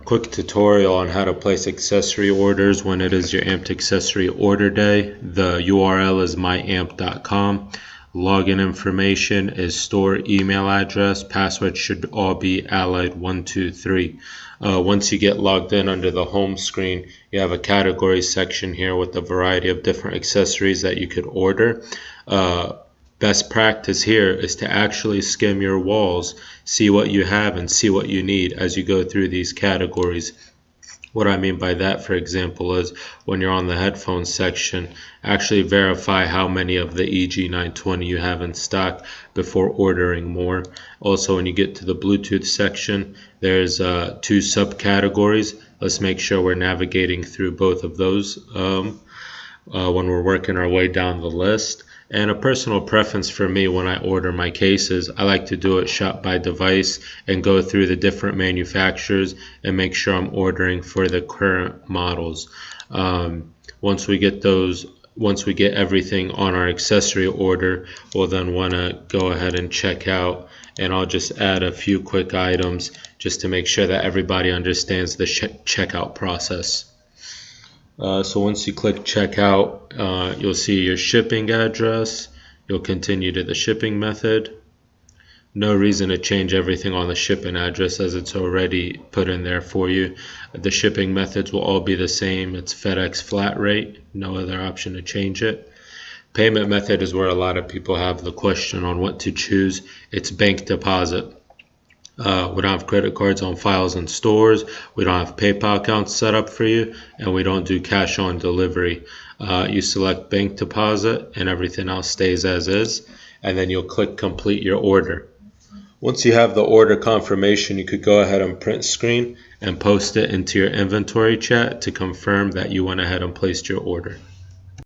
Quick tutorial on how to place accessory orders when it is your Amped accessory order day. The URL is myamp.com. Login information is store email address. Password should all be allied123. Once you get logged in, under the home screen, you have a category section here with a variety of different accessories that you could order. Best practice here is to actually skim your walls, see what you have and see what you need as you go through these categories. What I mean by that, for example, is when you're on the headphones section, actually verify how many of the EG920 you have in stock before ordering more. Also, when you get to the Bluetooth section, there's two subcategories. Let's make sure we're navigating through both of those when we're working our way down the list. And a personal preference for me when I order my cases, I like to do it shop by device and go through the different manufacturers and make sure I'm ordering for the current models. Once we get everything on our accessory order, we'll then want to go ahead and check out. And I'll just add a few quick items just to make sure that everybody understands the checkout process. So once you click checkout, you'll see your shipping address. You'll continue to the shipping method. No reason to change everything on the shipping address as it's already put in there for you. The shipping methods will all be the same. It's FedEx flat rate, no other option to change it. Payment method is where a lot of people have the question on what to choose. It's bank deposit. We don't have credit cards on files in stores. We don't have PayPal accounts set up for you, and we don't do cash on delivery. You select bank deposit and everything else stays as is, and then you'll click complete your order. Once you have the order confirmation, you could go ahead and print screen and post it into your inventory chat to confirm that you went ahead and placed your order.